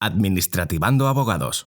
Administrativando Abogados.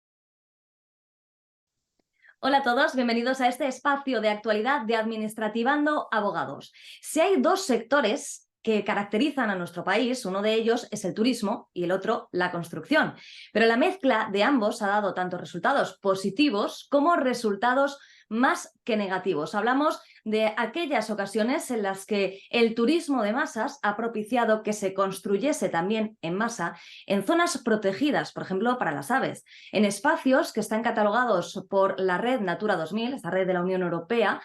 Hola a todos, bienvenidos a este espacio de actualidad de Administrativando Abogados. Si hay dos sectores que caracterizan a nuestro país, uno de ellos es el turismo y el otro la construcción. Pero la mezcla de ambos ha dado tanto resultados positivos como resultados más que negativos. Hablamos de aquellas ocasiones en las que el turismo de masas ha propiciado que se construyese también en masa en zonas protegidas, por ejemplo, para las aves, en espacios que están catalogados por la red Natura 2000, esta red de la Unión Europea,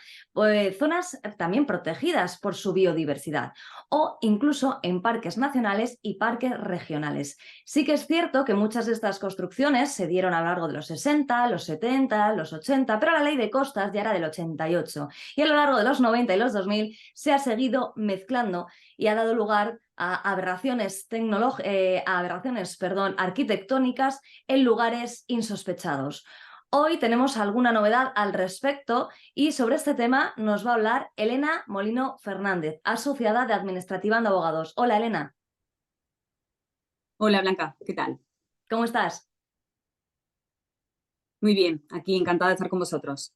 zonas también protegidas por su biodiversidad, o incluso en parques nacionales y parques regionales. Sí que es cierto que muchas de estas construcciones se dieron a lo largo de los 60, los 70, los 80, pero la ley de costas ya era del 88 y a lo largo de los 90 y los 2000 se ha seguido mezclando y ha dado lugar a aberraciones, arquitectónicas en lugares insospechados. Hoy tenemos alguna novedad al respecto y sobre este tema nos va a hablar Elena Molino Fernández, asociada de Administrativando Abogados. Hola, Elena. Hola, Blanca, ¿qué tal? ¿Cómo estás? Muy bien, aquí encantada de estar con vosotros.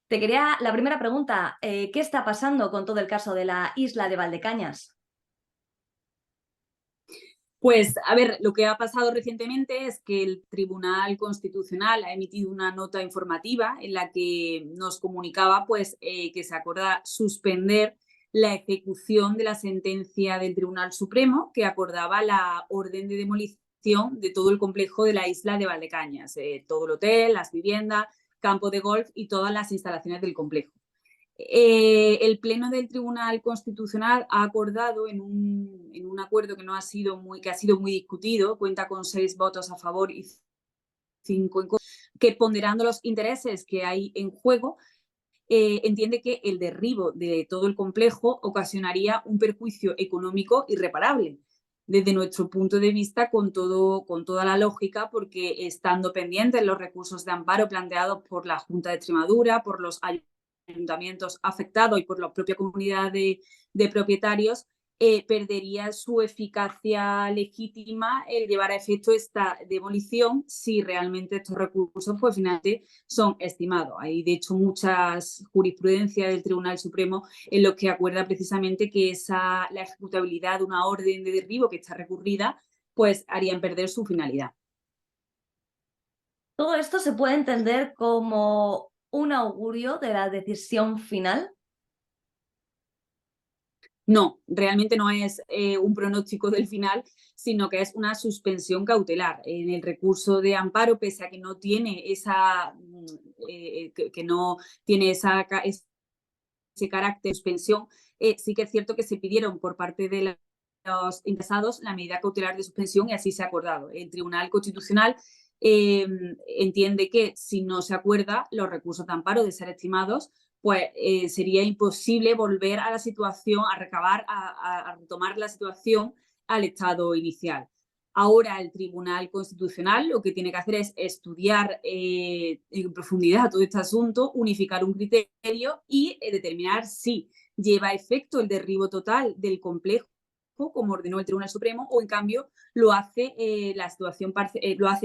Te quería la primera pregunta, ¿qué está pasando con todo el caso de la isla de Valdecañas? Pues, a ver, lo que ha pasado recientemente es que el Tribunal Constitucional ha emitido una nota informativa en la que nos comunicaba pues, que se acorda suspender la ejecución de la sentencia del Tribunal Supremo que acordaba la orden de demolición de todo el complejo de la isla de Valdecañas, todo el hotel, las viviendas, campo de golf y todas las instalaciones del complejo. El Pleno del Tribunal Constitucional ha acordado en un acuerdo que ha sido muy discutido, cuenta con 6 votos a favor y 5 en contra, que ponderando los intereses que hay en juego, entiende que el derribo de todo el complejo ocasionaría un perjuicio económico irreparable. Desde nuestro punto de vista, con toda la lógica, porque estando pendientes los recursos de amparo planteados por la Junta de Extremadura, por los ayuntamientos afectados y por la propia comunidad de propietarios, perdería su eficacia legítima el llevar a efecto esta demolición si realmente estos recursos pues finalmente son estimados. Hay de hecho muchas jurisprudencias del Tribunal Supremo en los que acuerda precisamente que la ejecutabilidad de una orden de derribo que está recurrida pues harían perder su finalidad. ¿Todo esto se puede entender como un augurio de la decisión final? No, realmente no es un pronóstico del final, sino que es una suspensión cautelar. En el recurso de amparo, pese a que no tiene ese carácter de suspensión, sí que es cierto que se pidieron por parte de los interesados la medida cautelar de suspensión y así se ha acordado. El Tribunal Constitucional entiende que si no se acuerda los recursos de amparo de ser estimados, pues sería imposible volver a la situación, a retomar la situación al estado inicial. Ahora el Tribunal Constitucional lo que tiene que hacer es estudiar en profundidad todo este asunto, unificar un criterio y determinar si lleva a efecto el derribo total del complejo, como ordenó el Tribunal Supremo, o en cambio lo hace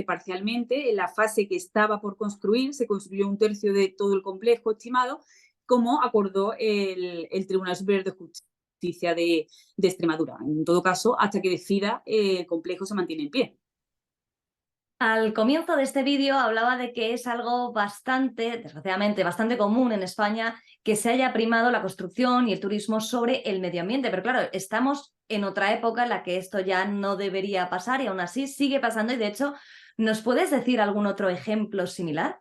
parcialmente en la fase que estaba por construir, se construyó 1/3 de todo el complejo estimado, como acordó el Tribunal Superior de Justicia de Extremadura. En todo caso, hasta que decida, el complejo se mantiene en pie. Al comienzo de este vídeo hablaba de que es algo desgraciadamente, bastante común en España que se haya primado la construcción y el turismo sobre el medio ambiente. Pero claro, estamos en otra época en la que esto ya no debería pasar y aún así sigue pasando. Y de hecho, ¿nos puedes decir algún otro ejemplo similar?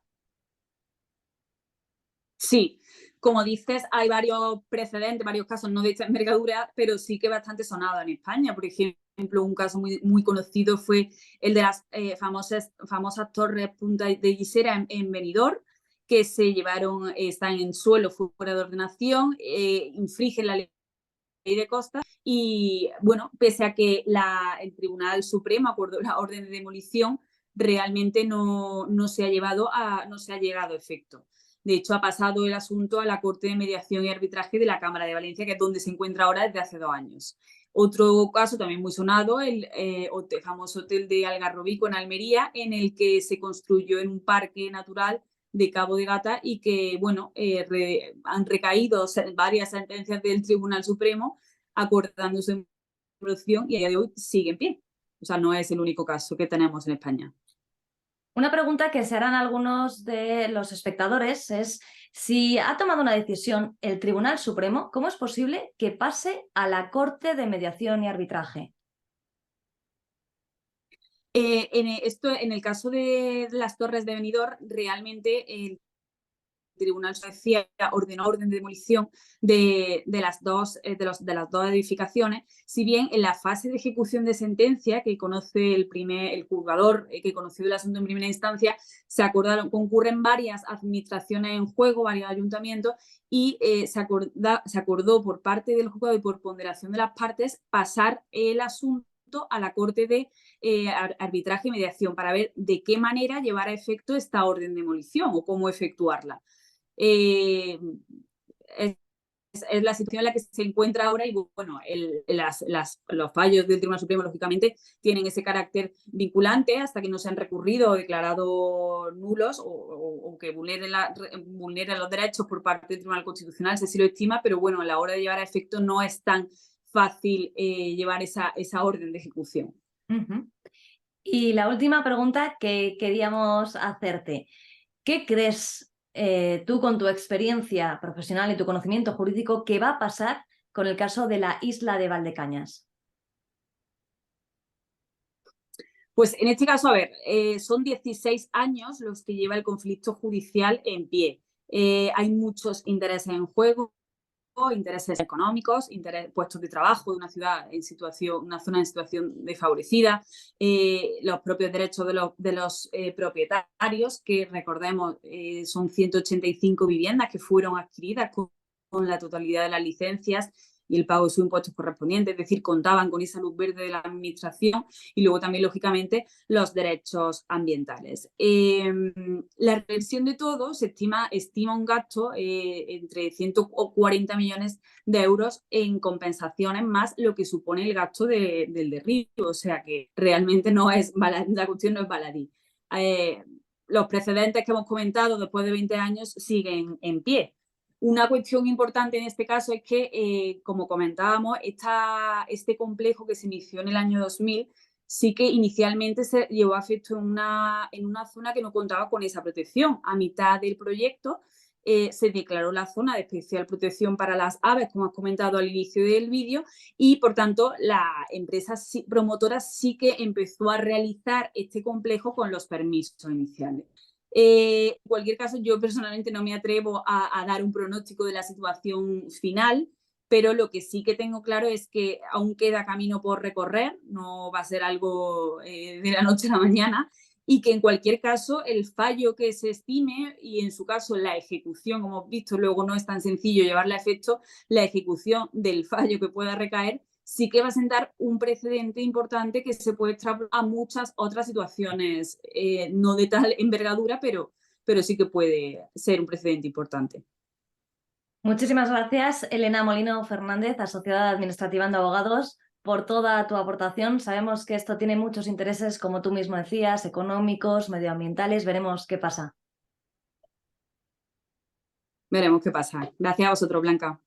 Sí, como dices, hay varios precedentes, varios casos, no de esta envergadura, pero sí que bastante sonado en España. Por ejemplo, un caso muy, muy conocido fue el de las famosas torres Punta de Gisera en Benidorm, que se llevaron, están en suelo fuera de ordenación, infringen la ley de costas y, bueno, pese a que el Tribunal Supremo acordó la orden de demolición, realmente no se ha llegado a efecto. De hecho, ha pasado el asunto a la Corte de Mediación y Arbitraje de la Cámara de Valencia, que es donde se encuentra ahora desde hace 2 años. Otro caso también muy sonado, el famoso hotel de Algarrobico en Almería, en el que se construyó en un parque natural de Cabo de Gata y que, bueno, han recaído varias sentencias del Tribunal Supremo acordándose en producción y a día de hoy sigue en pie. O sea, no es el único caso que tenemos en España. Una pregunta que se harán algunos de los espectadores es: si ha tomado una decisión el Tribunal Supremo, ¿cómo es posible que pase a la Corte de Mediación y Arbitraje? En el caso de las Torres de Benidorm, realmente el Tribunal Social ordenó orden de demolición de las dos edificaciones, si bien en la fase de ejecución de sentencia que conoce el juzgador que conoció el asunto en primera instancia, concurren varias administraciones en juego, varios ayuntamientos, y se acordó por parte del juzgado y por ponderación de las partes pasar el asunto a la Corte de Arbitraje y Mediación para ver de qué manera llevar a efecto esta orden de demolición o cómo efectuarla. Es la situación en la que se encuentra ahora y, bueno, los fallos del Tribunal Supremo, lógicamente, tienen ese carácter vinculante hasta que no se han recurrido o declarado nulos o que vulneren los derechos por parte del Tribunal Constitucional, si así lo estima, pero, bueno, a la hora de llevar a efecto no es tan fácil llevar esa orden de ejecución. Y la última pregunta que queríamos hacerte: ¿qué crees tú, con tu experiencia profesional y tu conocimiento jurídico, que va a pasar con el caso de la isla de Valdecañas? Pues en este caso, a ver, son 16 años los que lleva el conflicto judicial en pie. Hay muchos intereses en juego, intereses económicos, puestos de trabajo de una ciudad una zona en situación desfavorecida, los propios derechos de los propietarios, que recordemos son 185 viviendas que fueron adquiridas con la totalidad de las licencias y el pago de sus impuestos correspondientes, es decir, contaban con esa luz verde de la administración, y luego también, lógicamente, los derechos ambientales. La revisión de todo se estima un gasto entre 140 millones de euros en compensaciones, más lo que supone el gasto del derribo, o sea que realmente no es baladí, la cuestión no es baladí. Los precedentes que hemos comentado después de 20 años siguen en pie. Una cuestión importante en este caso es que, como comentábamos, este complejo que se inició en el año 2000 sí que inicialmente se llevó a efecto en una zona que no contaba con esa protección. A mitad del proyecto se declaró la zona de especial protección para las aves, como has comentado al inicio del vídeo, y por tanto la empresa promotora sí que empezó a realizar este complejo con los permisos iniciales. En cualquier caso, yo personalmente no me atrevo a dar un pronóstico de la situación final, pero lo que sí que tengo claro es que aún queda camino por recorrer, no va a ser algo de la noche a la mañana, y que en cualquier caso el fallo que se estime, y en su caso la ejecución, como hemos visto, luego no es tan sencillo llevarla a efecto, la ejecución del fallo que pueda recaer, sí que va a sentar un precedente importante que se puede extrapolar a muchas otras situaciones, no de tal envergadura, pero sí que puede ser un precedente importante. Muchísimas gracias, Elena Molino Fernández, asociada administrativa de Abogados, por toda tu aportación. Sabemos que esto tiene muchos intereses, como tú mismo decías, económicos, medioambientales. Veremos qué pasa. Veremos qué pasa. Gracias a vosotros, Blanca.